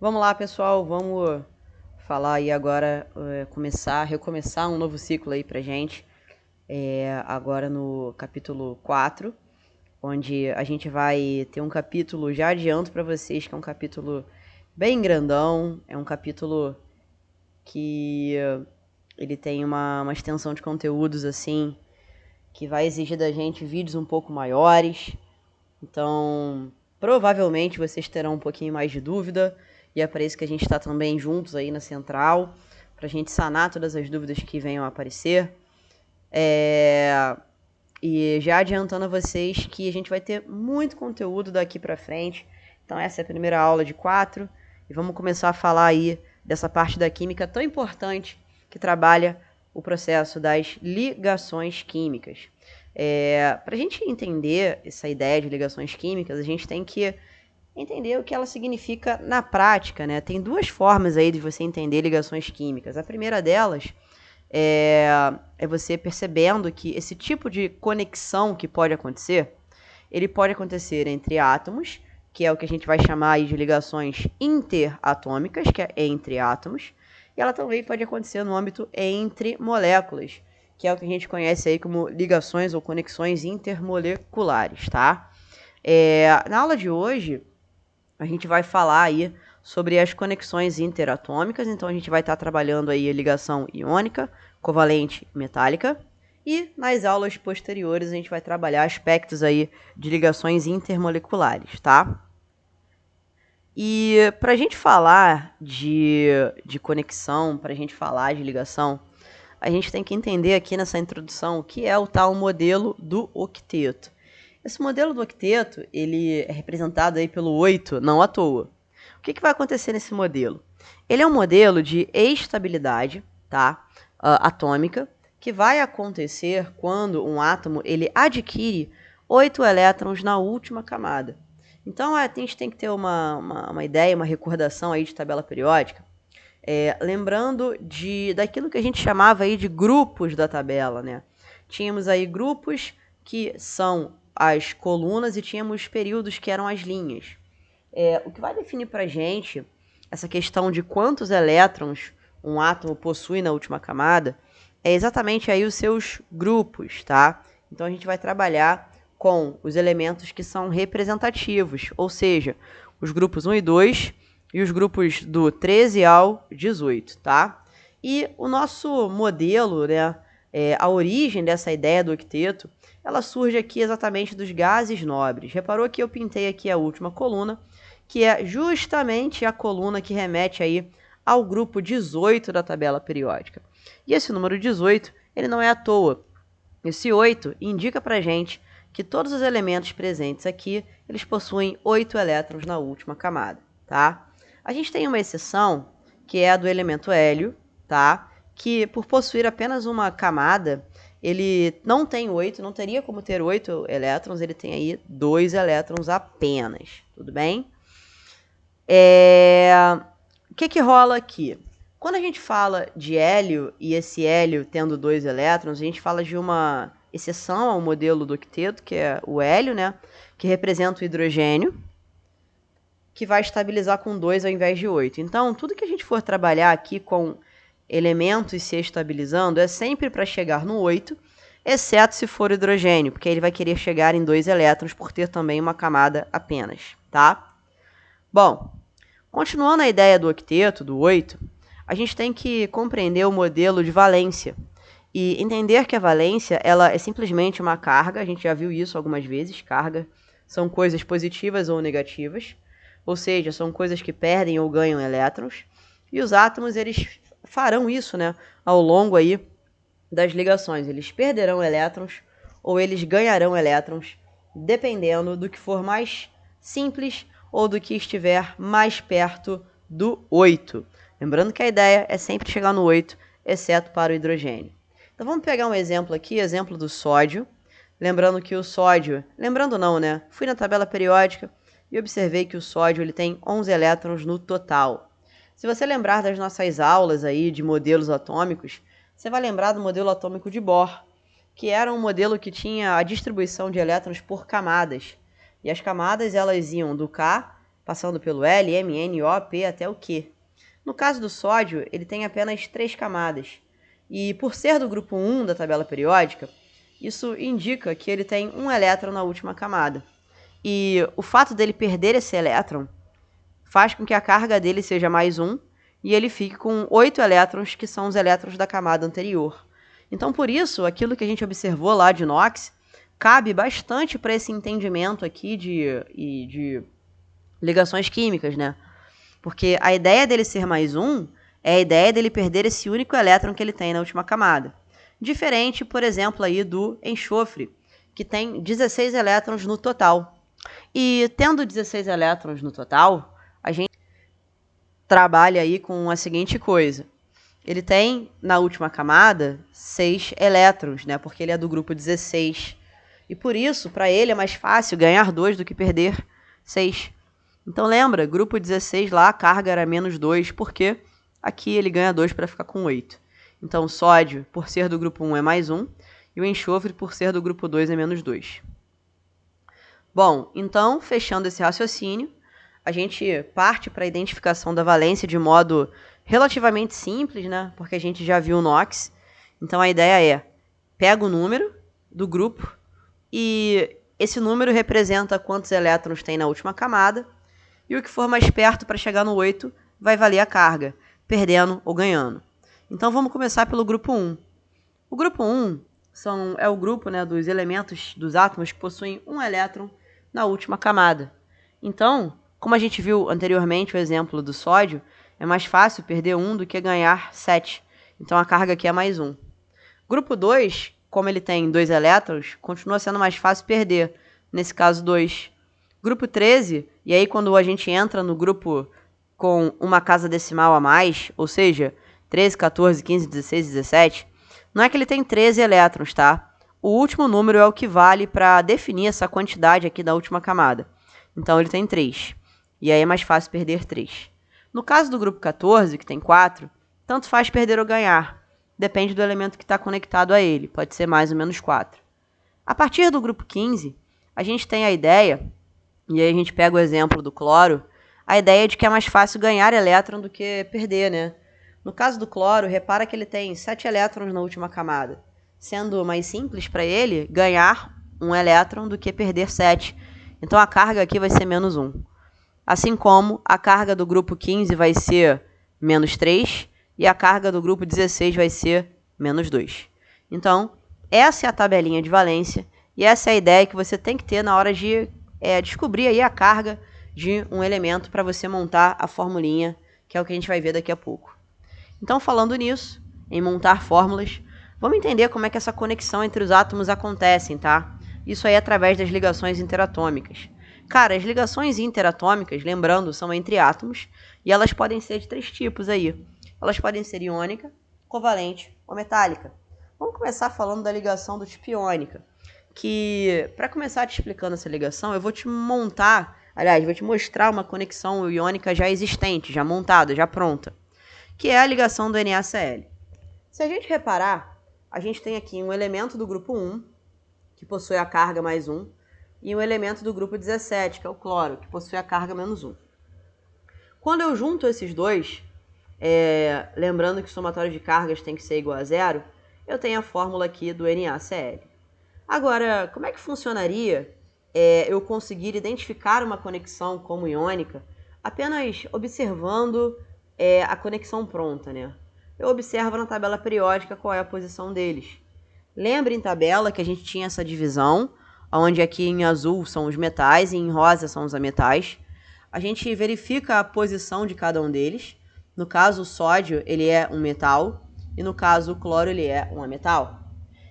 Vamos lá, pessoal, vamos falar aí agora, recomeçar um novo ciclo aí pra gente, agora no capítulo 4, onde a gente vai ter um capítulo, já adianto pra vocês que é um capítulo bem grandão, é um capítulo que ele tem uma extensão de conteúdos assim, que vai exigir da gente vídeos um pouco maiores, então provavelmente vocês terão um pouquinho mais de dúvida, e é para isso que a gente está também juntos aí na central, para a gente sanar todas as dúvidas que venham a aparecer. E já adiantando a vocês que a gente vai ter muito conteúdo daqui para frente. Então essa é a primeira aula de 4, e vamos começar a falar aí dessa parte da química tão importante que trabalha o processo das ligações químicas. Para a gente entender essa ideia de ligações químicas, a gente tem que entender o que ela significa na prática, né? Tem duas formas aí de você entender ligações químicas. A primeira delas é você percebendo que esse tipo de conexão que pode acontecer, ele pode acontecer entre átomos, que é o que a gente vai chamar aí de ligações interatômicas, que é entre átomos, e ela também pode acontecer no âmbito entre moléculas, que é o que a gente conhece aí como ligações ou conexões intermoleculares, tá? Na aula de hoje, a gente vai falar aí sobre as conexões interatômicas, então a gente vai estar trabalhando aí a ligação iônica, covalente e metálica, e nas aulas posteriores a gente vai trabalhar aspectos aí de ligações intermoleculares, tá? E para a gente falar de conexão, para a gente falar de ligação, a gente tem que entender aqui nessa introdução o que é o tal modelo do octeto. Esse modelo do octeto, ele é representado aí pelo 8, não à toa. O que vai acontecer nesse modelo? Ele é um modelo de estabilidade, tá? Atômica, que vai acontecer quando um átomo ele adquire 8 elétrons na última camada. Então, a gente tem que ter uma ideia, uma recordação aí de tabela periódica, lembrando daquilo que a gente chamava aí de grupos da tabela, né? Tínhamos aí grupos que são as colunas e tínhamos períodos que eram as linhas. O que vai definir para a gente essa questão de quantos elétrons um átomo possui na última camada é exatamente aí os seus grupos, tá? Então a gente vai trabalhar com os elementos que são representativos, ou seja, os grupos 1 e 2 e os grupos do 13 ao 18, tá? E o nosso modelo, né, a origem dessa ideia do octeto, ela surge aqui exatamente dos gases nobres. Reparou que eu pintei aqui a última coluna, que é justamente a coluna que remete aí ao grupo 18 da tabela periódica. E esse número 18, ele não é à toa. Esse 8 indica pra gente que todos os elementos presentes aqui, eles possuem 8 elétrons na última camada, tá? A gente tem uma exceção, que é a do elemento hélio, tá? Que por possuir apenas uma camada, ele não tem 8, não teria como ter 8 elétrons, ele tem aí 2 elétrons apenas, tudo bem? O que rola aqui? Quando a gente fala de hélio e esse hélio tendo 2 elétrons, a gente fala de uma exceção ao modelo do octeto, que é o hélio, né? Que representa o hidrogênio, que vai estabilizar com 2 ao invés de 8. Então, tudo que a gente for trabalhar aqui com elementos se estabilizando é sempre para chegar no 8, exceto se for hidrogênio, porque ele vai querer chegar em 2 elétrons por ter também uma camada apenas, tá? Bom, continuando a ideia do octeto, do 8, a gente tem que compreender o modelo de valência e entender que a valência ela é simplesmente uma carga, a gente já viu isso algumas vezes, carga são coisas positivas ou negativas, ou seja, são coisas que perdem ou ganham elétrons, e os átomos eles farão isso, né, ao longo aí das ligações, eles perderão elétrons ou eles ganharão elétrons, dependendo do que for mais simples ou do que estiver mais perto do 8. Lembrando que a ideia é sempre chegar no 8, exceto para o hidrogênio. Então vamos pegar um exemplo aqui, exemplo do sódio. Lembrando que o sódio... Lembrando não, né? Fui na tabela periódica e observei que o sódio ele tem 11 elétrons no total. Se você lembrar das nossas aulas aí de modelos atômicos, você vai lembrar do modelo atômico de Bohr, que era um modelo que tinha a distribuição de elétrons por camadas. E as camadas elas iam do K passando pelo L, M, N, O, P até o Q. No caso do sódio, ele tem apenas 3 camadas. E por ser do grupo 1 da tabela periódica, isso indica que ele tem um elétron na última camada. E o fato dele perder esse elétron faz com que a carga dele seja mais 1 e ele fique com 8 elétrons, que são os elétrons da camada anterior. Então, por isso, aquilo que a gente observou lá de Knox cabe bastante para esse entendimento aqui de ligações químicas, né? Porque a ideia dele ser mais 1 é a ideia dele perder esse único elétron que ele tem na última camada. Diferente, por exemplo, aí do enxofre, que tem 16 elétrons no total. E tendo 16 elétrons no total, a gente trabalha aí com a seguinte coisa. Ele tem, na última camada, 6 elétrons, né? Porque ele é do grupo 16. E por isso, para ele é mais fácil ganhar 2 do que perder 6. Então lembra, grupo 16 lá, a carga era menos 2, porque aqui ele ganha 2 para ficar com 8. Então o sódio, por ser do grupo 1, é mais 1, e o enxofre, por ser do grupo 2, é menos 2. Bom, então, fechando esse raciocínio, a gente parte para a identificação da valência de modo relativamente simples, né? Porque a gente já viu o Knox. Então a ideia é, pega o número do grupo e esse número representa quantos elétrons tem na última camada, e o que for mais perto para chegar no 8 vai valer a carga, perdendo ou ganhando. Então vamos começar pelo grupo 1. O grupo 1 é o grupo, né, dos elementos, dos átomos que possuem um elétron na última camada. Então, como a gente viu anteriormente o exemplo do sódio, é mais fácil perder 1 do que ganhar 7. Então a carga aqui é mais 1. Grupo 2, como ele tem 2 elétrons, continua sendo mais fácil perder, nesse caso 2. Grupo 13, e aí quando a gente entra no grupo com uma casa decimal a mais, ou seja, 13, 14, 15, 16, 17, não é que ele tem 13 elétrons, tá? O último número é o que vale para definir essa quantidade aqui da última camada. Então ele tem 3, e aí é mais fácil perder 3. No caso do grupo 14, que tem 4, tanto faz perder ou ganhar. Depende do elemento que está conectado a ele, pode ser mais ou menos 4. A partir do grupo 15, a gente tem a ideia, e aí a gente pega o exemplo do cloro, a ideia de que é mais fácil ganhar elétron do que perder, né? No caso do cloro, repara que ele tem 7 elétrons na última camada, sendo mais simples para ele ganhar um elétron do que perder 7. Então a carga aqui vai ser menos 1. Assim como a carga do grupo 15 vai ser menos 3 e a carga do grupo 16 vai ser menos 2. Então, essa é a tabelinha de valência e essa é a ideia que você tem que ter na hora de descobrir aí a carga de um elemento para você montar a formulinha, que é o que a gente vai ver daqui a pouco. Então, falando nisso, em montar fórmulas, vamos entender como é que essa conexão entre os átomos acontecem, tá? Isso aí é através das ligações interatômicas. Cara, as ligações interatômicas, lembrando, são entre átomos e elas podem ser de 3 tipos aí. Elas podem ser iônica, covalente ou metálica. Vamos começar falando da ligação do tipo iônica, que para começar te explicando essa ligação, eu vou te mostrar uma conexão iônica já existente, já montada, já pronta, que é a ligação do NaCl. Se a gente reparar, a gente tem aqui um elemento do grupo 1, que possui a carga mais 1, e um elemento do grupo 17, que é o cloro, que possui a carga menos 1. Quando eu junto esses dois, lembrando que o somatório de cargas tem que ser igual a 0, eu tenho a fórmula aqui do NaCl. Agora, como é que funcionaria eu conseguir identificar uma conexão como iônica apenas observando a conexão pronta, né? Eu observo na tabela periódica qual é a posição deles. Lembra em tabela que a gente tinha essa divisão, onde aqui em azul são os metais e em rosa são os ametais. A gente verifica a posição de cada um deles. No caso, o sódio ele é um metal e no caso o cloro ele é um ametal.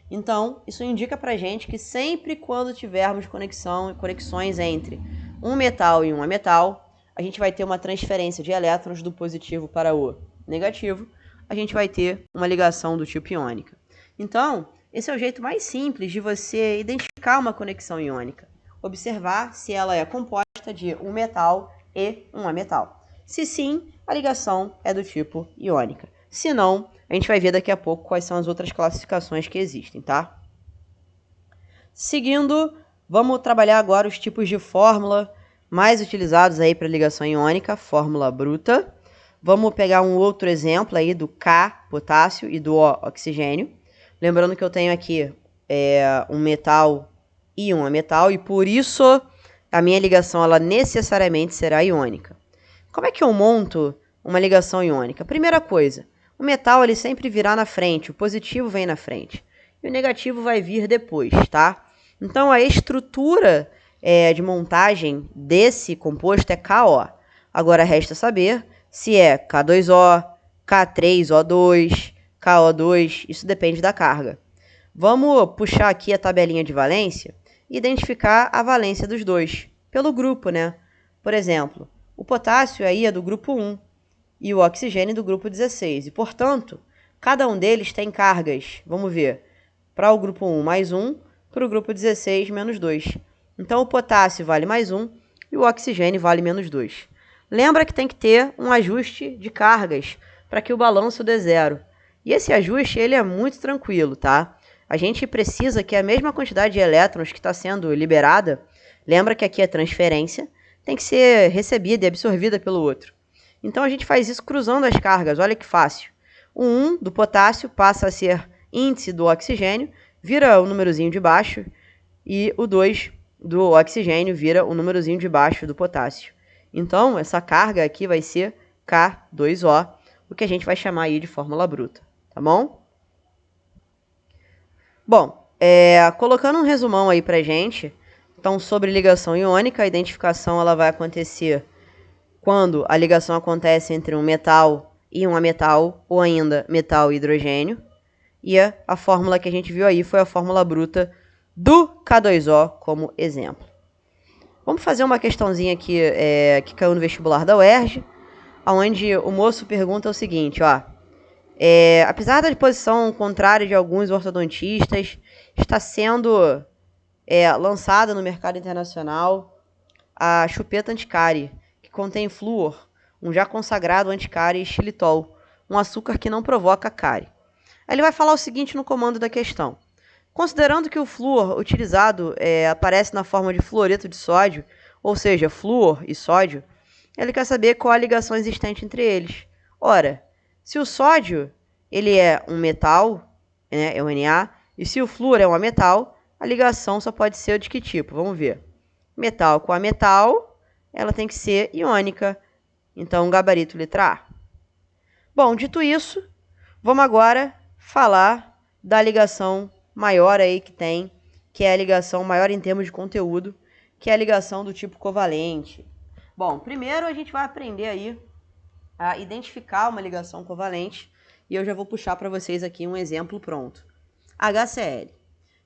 Então, isso indica pra gente que sempre quando tivermos conexões entre um metal e um ametal, a gente vai ter uma transferência de elétrons do positivo para o negativo, a gente vai ter uma ligação do tipo iônica. Então, esse é o jeito mais simples de você identificar uma conexão iônica. Observar se ela é composta de um metal e um ametal. Se sim, a ligação é do tipo iônica. Se não, a gente vai ver daqui a pouco quais são as outras classificações que existem, tá? Seguindo, vamos trabalhar agora os tipos de fórmula, mais utilizados aí para ligação iônica, fórmula bruta. Vamos pegar um outro exemplo aí do K, potássio, e do O, oxigênio. Lembrando que eu tenho aqui um metal e um ametal, e por isso a minha ligação ela necessariamente será iônica. Como é que eu monto uma ligação iônica? Primeira coisa, o metal ele sempre virá na frente, o positivo vem na frente, e o negativo vai vir depois, tá? Então a estrutura de montagem desse composto é KO. Agora resta saber se é K2O, K3O2, KO2, isso depende da carga. Vamos puxar aqui a tabelinha de valência e identificar a valência dos dois, pelo grupo, né? Por exemplo, o potássio aí é do grupo 1 e o oxigênio do grupo 16. E, portanto, cada um deles tem cargas, vamos ver, para o grupo 1 mais 1, para o grupo 16 menos 2. Então, o potássio vale mais 1 e o oxigênio vale menos 2. Lembra que tem que ter um ajuste de cargas para que o balanço dê zero. E esse ajuste ele é muito tranquilo, tá? A gente precisa que a mesma quantidade de elétrons que está sendo liberada, lembra que aqui é transferência, tem que ser recebida e absorvida pelo outro. Então a gente faz isso cruzando as cargas, olha que fácil. O 1 do potássio passa a ser índice do oxigênio, vira o númerozinho de baixo, e o 2 do oxigênio vira o númerozinho de baixo do potássio. Então essa carga aqui vai ser K2O, o que a gente vai chamar aí de fórmula bruta, tá bom? Bom, colocando um resumão aí pra gente, então sobre ligação iônica, a identificação ela vai acontecer quando a ligação acontece entre um metal e um ametal, ou ainda metal e hidrogênio, e a fórmula que a gente viu aí foi a fórmula bruta do K2O como exemplo. Vamos fazer uma questãozinha aqui que caiu no vestibular da UERJ, onde o moço pergunta o seguinte, ó. Apesar da posição contrária de alguns ortodontistas, está sendo lançada no mercado internacional a chupeta anticárie, que contém flúor, um já consagrado anticárie xilitol, um açúcar que não provoca cárie. Aí ele vai falar o seguinte no comando da questão. Considerando que o flúor utilizado aparece na forma de fluoreto de sódio, ou seja, flúor e sódio, ele quer saber qual a ligação existente entre eles. Ora, se o sódio ele é um metal, né, é um Na, e se o flúor é um ametal, a ligação só pode ser de que tipo? Vamos ver. Metal com ametal, ela tem que ser iônica. Então, gabarito letra A. Bom, dito isso, vamos agora falar da ligação maior aí que é a ligação maior em termos de conteúdo, que é a ligação do tipo covalente. Bom, primeiro a gente vai aprender aí a identificar uma ligação covalente e eu já vou puxar para vocês aqui um exemplo pronto. HCl.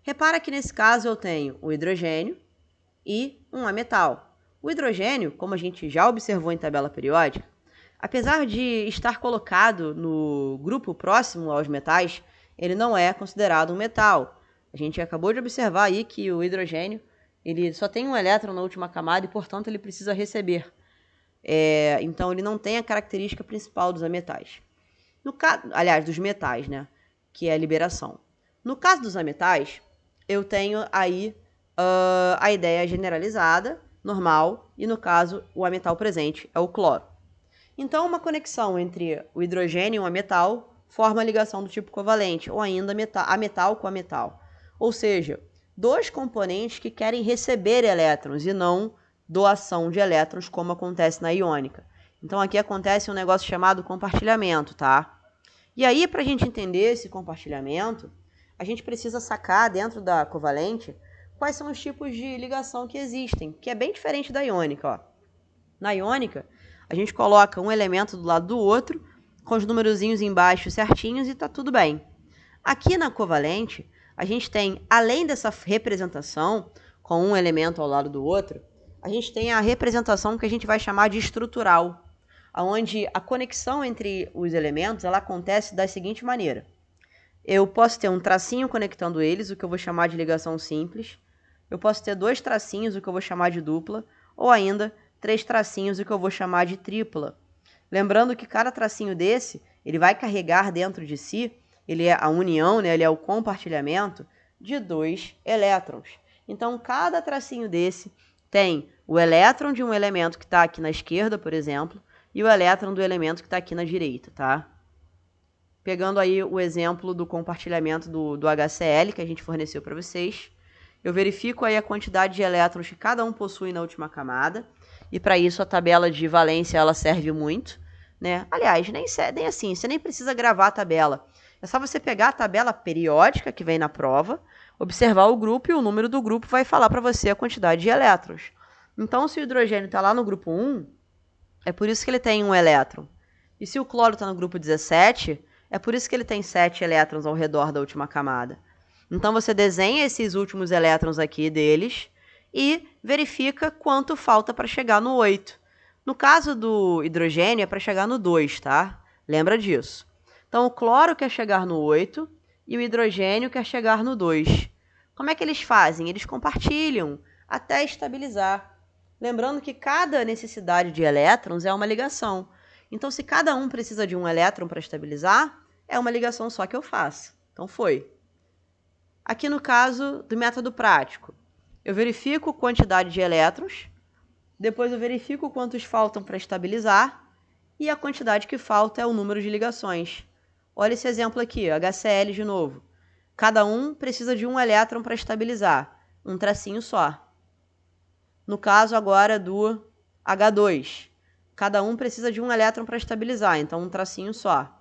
Repara que nesse caso eu tenho o hidrogênio e um ametal. O hidrogênio, como a gente já observou em tabela periódica, apesar de estar colocado no grupo próximo aos metais, ele não é considerado um metal. A gente acabou de observar aí que o hidrogênio ele só tem um elétron na última camada e, portanto, ele precisa receber. Então, ele não tem a característica principal dos ametais. Aliás, dos metais, né? Que é a liberação. No caso dos ametais, eu tenho aí a ideia generalizada, normal, e no caso, o ametal presente é o cloro. Então, uma conexão entre o hidrogênio e um ametal forma a ligação do tipo covalente, ou ainda ametal com ametal. Ou seja, dois componentes que querem receber elétrons e não doação de elétrons, como acontece na iônica. Então, aqui acontece um negócio chamado compartilhamento, tá? E aí, para a gente entender esse compartilhamento, a gente precisa sacar dentro da covalente quais são os tipos de ligação que existem, que é bem diferente da iônica, ó. Na iônica, a gente coloca um elemento do lado do outro, com os numerozinhos embaixo certinhos e tá tudo bem. Aqui na covalente, a gente tem, além dessa representação, com um elemento ao lado do outro, a gente tem a representação que a gente vai chamar de estrutural, onde a conexão entre os elementos ela acontece da seguinte maneira. Eu posso ter um tracinho conectando eles, o que eu vou chamar de ligação simples. Eu posso ter dois tracinhos, o que eu vou chamar de dupla, ou ainda 3 tracinhos, o que eu vou chamar de tripla. Lembrando que cada tracinho desse, ele vai carregar dentro de si, ele é a união, né, ele é o compartilhamento de 2 elétrons. Então, cada tracinho desse tem o elétron de um elemento que está aqui na esquerda, por exemplo, e o elétron do elemento que está aqui na direita, tá? Pegando aí o exemplo do compartilhamento do HCl que a gente forneceu para vocês, eu verifico aí a quantidade de elétrons que cada um possui na última camada, e para isso a tabela de valência ela serve muito, né? Aliás, nem assim, você nem precisa gravar a tabela. É só você pegar a tabela periódica que vem na prova, observar o grupo e o número do grupo vai falar para você a quantidade de elétrons. Então, se o hidrogênio está lá no grupo 1, é por isso que ele tem um elétron. E se o cloro está no grupo 17, é por isso que ele tem 7 elétrons ao redor da última camada. Então, você desenha esses últimos elétrons aqui deles e verifica quanto falta para chegar no 8. No caso do hidrogênio, é para chegar no 2, tá? Lembra disso. Então, o cloro quer chegar no 8 e o hidrogênio quer chegar no 2. Como é que eles fazem? Eles compartilham até estabilizar. Lembrando que cada necessidade de elétrons é uma ligação. Então, se cada um precisa de um elétron para estabilizar, é uma ligação só que eu faço. Então, foi. Aqui no caso do método prático, eu verifico a quantidade de elétrons, depois eu verifico quantos faltam para estabilizar, e a quantidade que falta é o número de ligações. Olha esse exemplo aqui, HCl de novo. Cada um precisa de um elétron para estabilizar, um tracinho só. No caso agora do H2, cada um precisa de um elétron para estabilizar, então um tracinho só.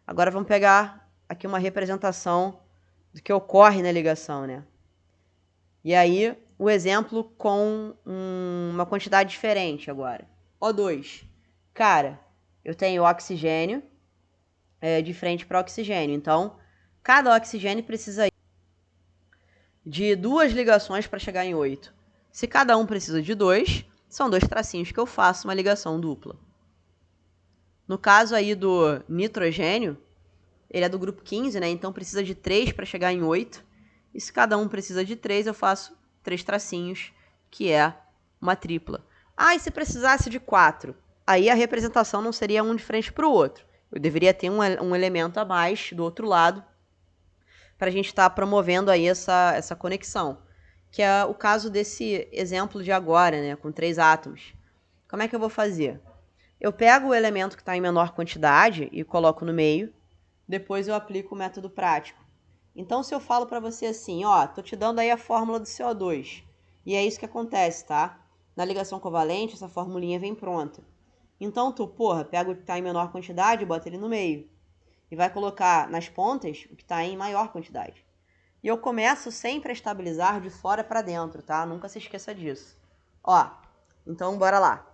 Agora vamos pegar aqui uma representação do que ocorre na ligação, né? E aí, o exemplo com uma quantidade diferente agora. O2. Cara, eu tenho oxigênio de frente para oxigênio. Então, cada oxigênio precisa de 2 ligações para chegar em 8. Se cada um precisa de 2, são 2 tracinhos que eu faço uma ligação dupla. No caso aí do nitrogênio, ele é do grupo 15, né? Então precisa de 3 para chegar em 8. E se cada um precisa de 3, eu faço 3 tracinhos, que é uma tripla. Ah, e se precisasse de 4? Aí a representação não seria um de frente para o outro. Eu deveria ter um elemento a mais do outro lado para a gente estar promovendo aí essa conexão. Que é o caso desse exemplo de agora, né? Com 3 átomos. Como é que eu vou fazer? Eu pego o elemento que está em menor quantidade e coloco no meio. Depois eu aplico o método prático. Então, se eu falo para você assim, ó, tô te dando aí a fórmula do CO2. E é isso que acontece, tá? Na ligação covalente, essa formulinha vem pronta. Então, tu, pega o que está em menor quantidade e bota ele no meio. E vai colocar nas pontas o que está em maior quantidade. E eu começo sempre a estabilizar de fora para dentro, tá? Nunca se esqueça disso. Ó, então bora lá.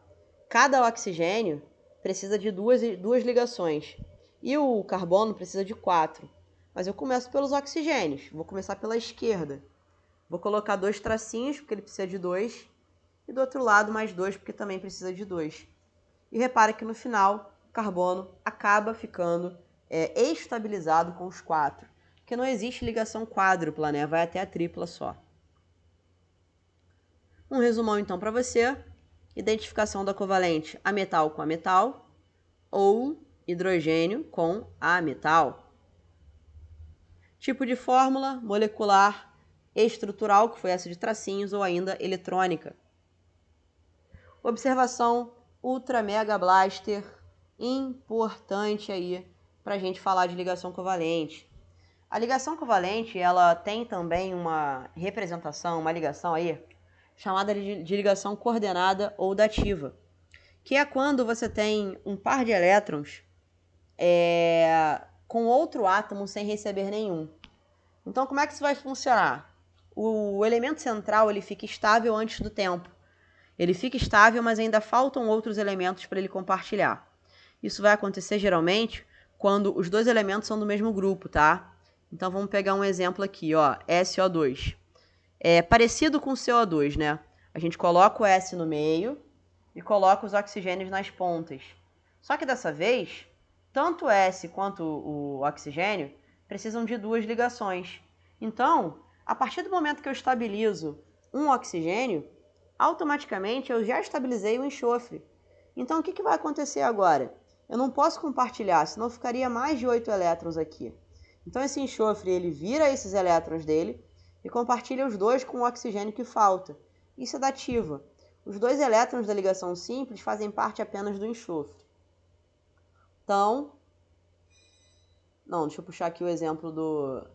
Cada oxigênio precisa de duas ligações. E o carbono precisa de 4. Mas eu começo pelos oxigênios. Vou começar pela esquerda. Vou colocar 2 tracinhos, porque ele precisa de 2. E do outro lado, mais 2, porque também precisa de 2. E repara que no final, o carbono acaba ficando estabilizado com os 4. Porque não existe ligação quádrupla, né? Vai até a tripla só. Um resumão, então, para você. Identificação da covalente ametal com ametal ou hidrogênio com ametal. Tipo de fórmula, molecular, estrutural, que foi essa de tracinhos, ou ainda eletrônica. Observação ultra mega blaster, importante aí para a gente falar de ligação covalente. A ligação covalente, ela tem também uma representação, uma ligação aí, chamada de ligação coordenada ou dativa, que é quando você tem um par de elétrons com outro átomo sem receber nenhum. Então, como é que isso vai funcionar? O elemento central ele fica estável antes do tempo. Ele fica estável, mas ainda faltam outros elementos para ele compartilhar. Isso vai acontecer geralmente quando os dois elementos são do mesmo grupo, tá? Então, vamos pegar um exemplo aqui, ó, SO2. É parecido com o CO2, né? A gente coloca o S no meio e coloca os oxigênios nas pontas. Só que dessa vez, tanto o S quanto o oxigênio precisam de 2 ligações. Então, a partir do momento que eu estabilizo um oxigênio, automaticamente eu já estabilizei o enxofre. Então, o que vai acontecer agora? Eu não posso compartilhar, senão ficaria mais de 8 elétrons aqui. Então, esse enxofre ele vira esses elétrons dele e compartilha os 2 com o oxigênio que falta. Isso é dativa. Os dois elétrons da ligação simples fazem parte apenas do enxofre. Então, deixa eu puxar aqui o exemplo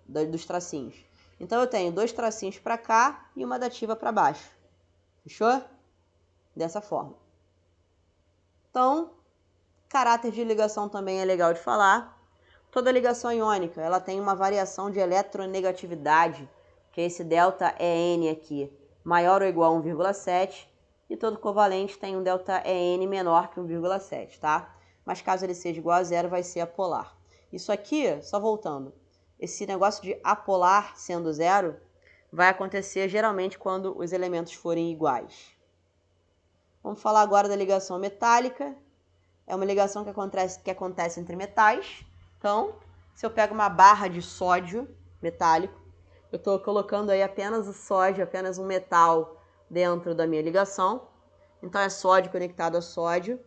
dos tracinhos. Então, eu tenho 2 tracinhos para cá e uma dativa para baixo. Fechou? Dessa forma. Então, caráter de ligação também é legal de falar. Toda ligação iônica, ela tem uma variação de eletronegatividade, que é esse ΔEn aqui, maior ou igual a 1,7, e todo covalente tem um ΔEn menor que 1,7, tá? Mas caso ele seja igual a 0, vai ser apolar. Isso aqui, só voltando, esse negócio de apolar sendo 0 vai acontecer geralmente quando os elementos forem iguais. Vamos falar agora da ligação metálica. É uma ligação que acontece entre metais. Então, se eu pego uma barra de sódio metálico, eu estou colocando aí apenas o sódio, apenas um metal dentro da minha ligação. Então, é sódio conectado a sódio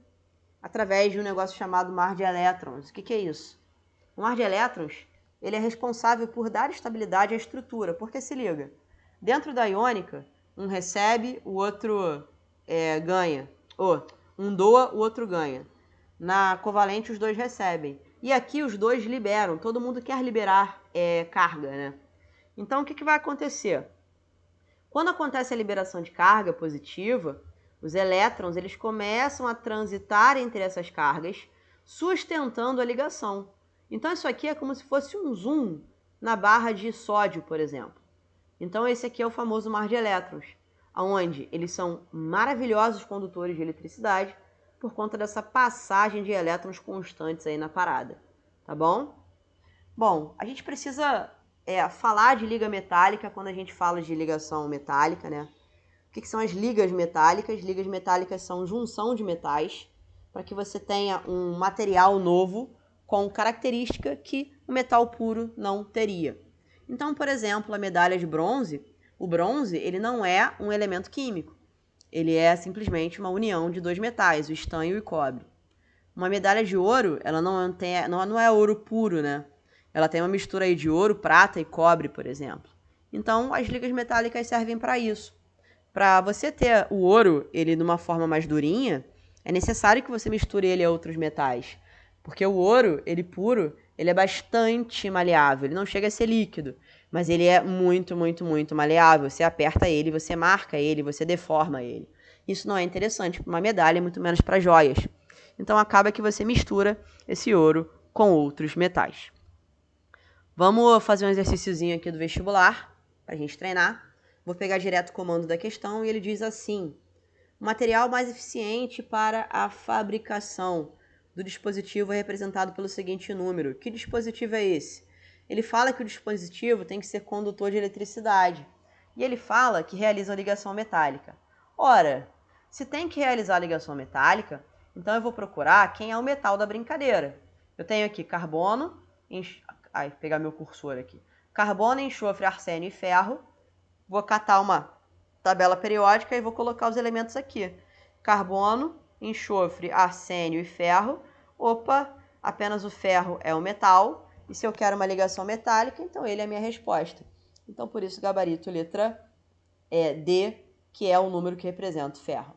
através de um negócio chamado mar de elétrons. O que é isso? O mar de elétrons, ele é responsável por dar estabilidade à estrutura, porque se liga, dentro da iônica, um recebe, o outro ganha. Um doa, o outro ganha. Na covalente, os dois recebem. E aqui os dois liberam. Todo mundo quer liberar carga, né? Então, o que vai acontecer? Quando acontece a liberação de carga positiva, os elétrons eles começam a transitar entre essas cargas, sustentando a ligação. Então, isso aqui é como se fosse um zoom na barra de sódio, por exemplo. Então, esse aqui é o famoso mar de elétrons, onde eles são maravilhosos condutores de eletricidade por conta dessa passagem de elétrons constantes aí na parada, tá bom? Bom, a gente precisa falar de liga metálica quando a gente fala de ligação metálica, né? O que são as ligas metálicas? Ligas metálicas são junção de metais para que você tenha um material novo com característica que o metal puro não teria. Então, por exemplo, a medalha de bronze, o bronze ele não é um elemento químico. Ele é simplesmente uma união de 2 metais, o estanho e o cobre. Uma medalha de ouro, ela não é ouro puro, né? Ela tem uma mistura aí de ouro, prata e cobre, por exemplo. Então, as ligas metálicas servem para isso. Para você ter o ouro, ele numa forma mais durinha, é necessário que você misture ele a outros metais. Porque o ouro, ele puro, ele é bastante maleável. Ele não chega a ser líquido, mas ele é muito, muito, muito maleável. Você aperta ele, você marca ele, você deforma ele. Isso não é interessante para uma medalha, muito menos para joias. Então, acaba que você mistura esse ouro com outros metais. Vamos fazer um exercíciozinho aqui do vestibular, para a gente treinar. Vou pegar direto o comando da questão e ele diz assim: o material mais eficiente para a fabricação do dispositivo é representado pelo seguinte número. Que dispositivo é esse? Ele fala que o dispositivo tem que ser condutor de eletricidade. E ele fala que realiza a ligação metálica. Ora, se tem que realizar a ligação metálica, então eu vou procurar quem é o metal da brincadeira. Eu tenho aqui carbono, pegar meu cursor aqui. Carbono, enxofre, arsênio e ferro. Vou catar uma tabela periódica e vou colocar os elementos aqui. Carbono, enxofre, arsênio e ferro. Opa, apenas o ferro é o metal. E se eu quero uma ligação metálica, então ele é a minha resposta. Então, por isso, gabarito letra D, que é o número que representa o ferro.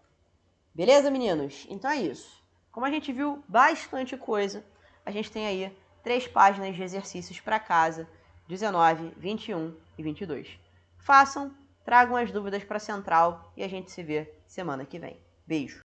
Beleza, meninos? Então é isso. Como a gente viu bastante coisa, a gente tem aí 3 páginas de exercícios para casa, 19, 21 e 22. Façam, tragam as dúvidas para a central e a gente se vê semana que vem. Beijo!